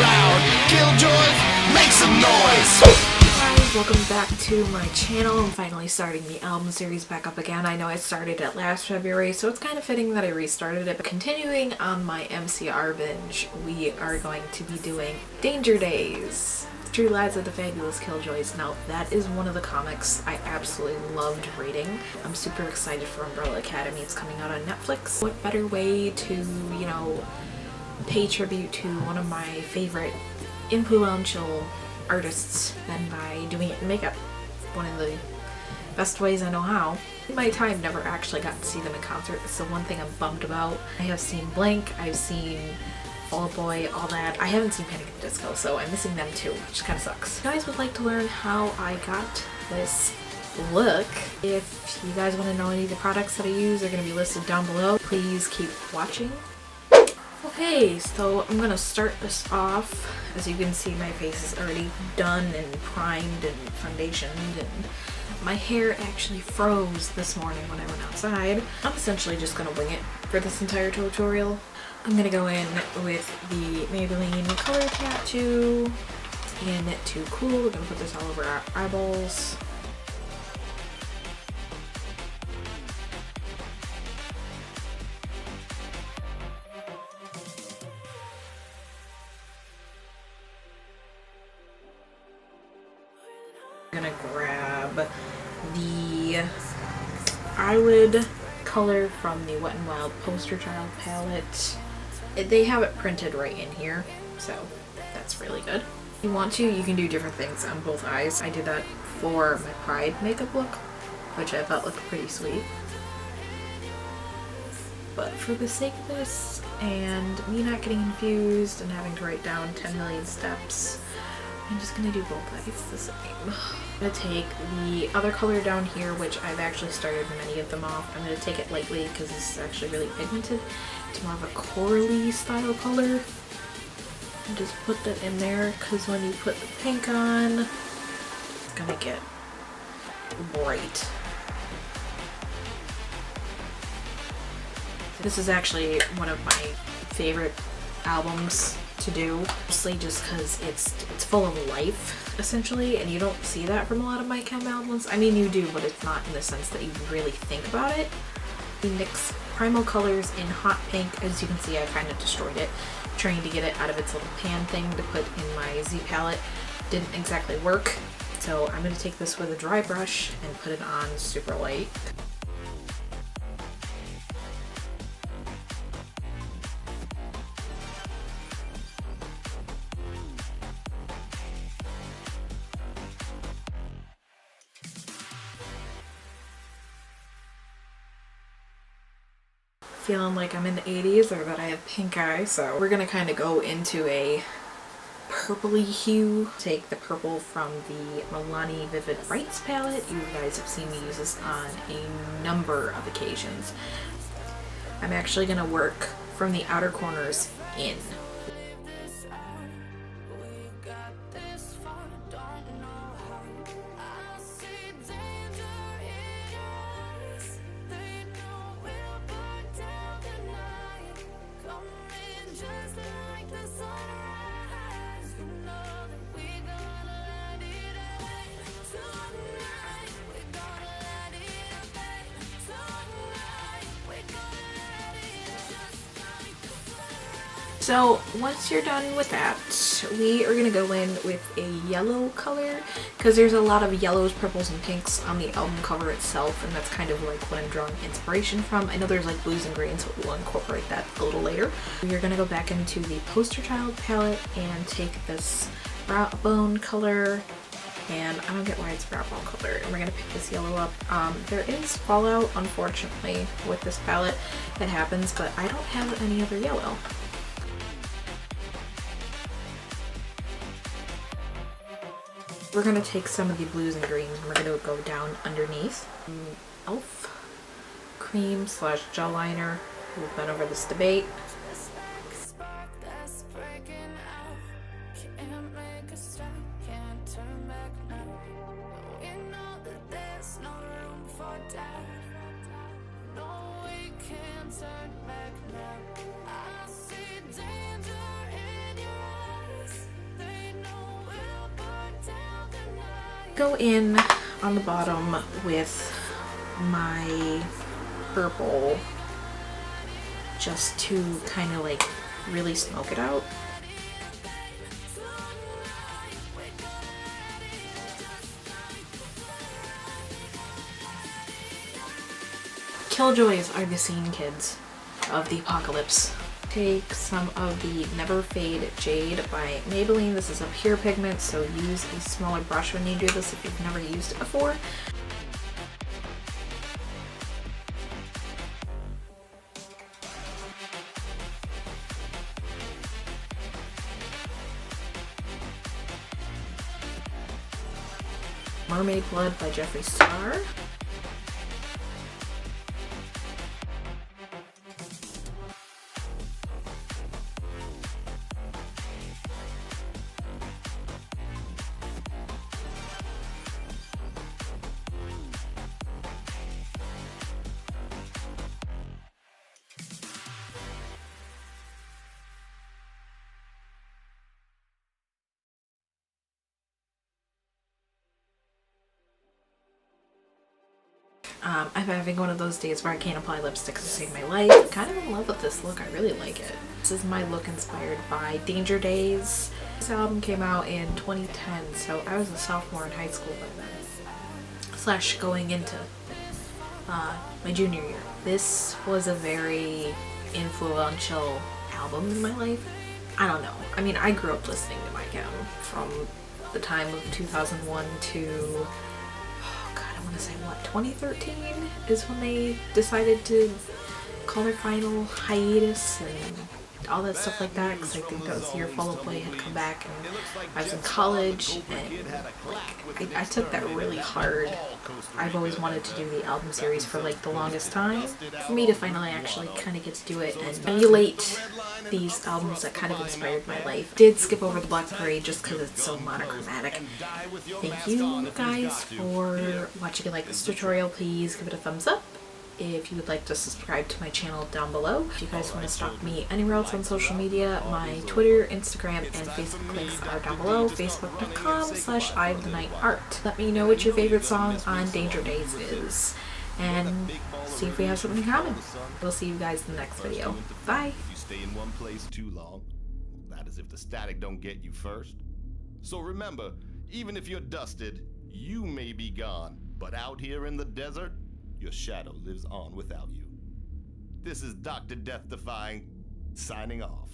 loud. Killjoys, make some noise. Guys, welcome back to my channel. I'm finally starting the album series back up again. I know I started it last February, so it's kind of fitting that I restarted it. But continuing on my MCR binge, we are going to be doing Danger Days. True Lives of the Fabulous Killjoys. Now, that is one of the comics I absolutely loved reading. I'm super excited for Umbrella Academy. It's coming out on Netflix. What better way to, you know, pay tribute to one of my favorite influential artists than by doing it in makeup. One of the best ways I know how. In my time, never actually got to see them in concert. It's the one thing I'm bummed about. I have seen Blank, I've seen Fall Out Boy, all that. I haven't seen Panic! At the Disco, so I'm missing them too, which kind of sucks. If you guys would like to learn how I got this look, if you guys want to know any of the products that I use, they're going to be listed down below. Please keep watching. Okay, so I'm gonna start this off. As you can see, my face is already done and primed and foundationed, and my hair actually froze this morning when I went outside. I'm essentially just gonna wing it for this entire tutorial. I'm gonna go in with the Maybelline Color Tattoo in Too Cool. We're gonna put this all over our eyeballs. I'm gonna grab the eyelid color from the Wet n Wild Poster Child palette. They have it printed right in here, so that's really good. If you want to, you can do different things on both eyes. I did that for my Pride makeup look, which I thought looked pretty sweet. But for the sake of this, and me not getting confused and having to write down 10 million steps, I'm just going to do both eyes the same. I'm going to take the other color down here, which I've actually started many of them off. I'm going to take it lightly because this is actually really pigmented. It's more of a corally style color. And just put that in there because when you put the pink on, it's going to get bright. This is actually one of my favorite albums to do, mostly just because it's full of life essentially, and you don't see that from a lot of my chem albums. I mean, you do, but it's not in the sense that you really think about it. We mix Primal colors in hot pink. As you can see, I kind of destroyed it trying to get it out of its little pan thing to put in my Z palette. Didn't exactly work, so I'm going to take this with a dry brush and put it on super light. Feeling like I'm in the 80s or that I have pink eye, so we're gonna kind of go into a purpley hue. Take the purple from the Milani Vivid Brights palette. You guys have seen me use this on a number of occasions. I'm actually gonna work from the outer corners in. So once you're done with that, we are going to go in with a yellow color because there's a lot of yellows, purples, and pinks on the album cover itself, and that's kind of like what I'm drawing inspiration from. I know there's like blues and greens, but we'll incorporate that a little later. We're going to go back into the Poster Child palette and take this brow bone color, and I don't get why it's brow bone color, and we're going to pick this yellow up. There is fallout, unfortunately, with this palette. It happens, but I don't have any other yellow. We're going to take some of the blues and greens and we're going to go down underneath. Elf cream slash gel liner. We've been over this debate. Go in on the bottom with my purple just to kind of like really smoke it out. Killjoys are the scene kids of the apocalypse. Take some of the Never Fade Jade by Maybelline. This is a pure pigment, so use a smaller brush when you do this if you've never used it before. Mermaid Blood by Jeffree Star. I'm having one of those days where I can't apply lipstick to save my life. I'm kind of in love with this look. I really like it. This is my look inspired by Danger Days. This album came out in 2010, so I was a sophomore in high school by then. Slash going into my junior year. This was a very influential album in my life. I don't know. I mean, I grew up listening to My Chem from the time of 2001 to... I want to say, what, 2013 is when they decided to call their final hiatus and all that stuff like that, because I think that was the year Fall Out Boy had come back and I was in college, and like I took that really hard. I've always wanted to do the album series for like the longest time. For me to finally actually kind of get to do it and emulate these albums that kind of inspired my life. Did skip over the Black Parade just because it's so monochromatic. Thank you guys for watching. Like this tutorial, please give it a thumbs up. If you would like to subscribe to my channel down below. If you guys want to stalk me anywhere else on social media, my Twitter, Instagram, and Facebook links are down below. Facebook.com/IamTheNightArt. Let me know what your favorite song on Danger Days is, and see if we have something in common. We'll see you guys in the next video. Bye! If you stay in one place too long, that is if the static don't get you first. So remember, even if you're dusted, you may be gone, but out here in the desert, your shadow lives on without you. This is Dr. Death Defying, signing off.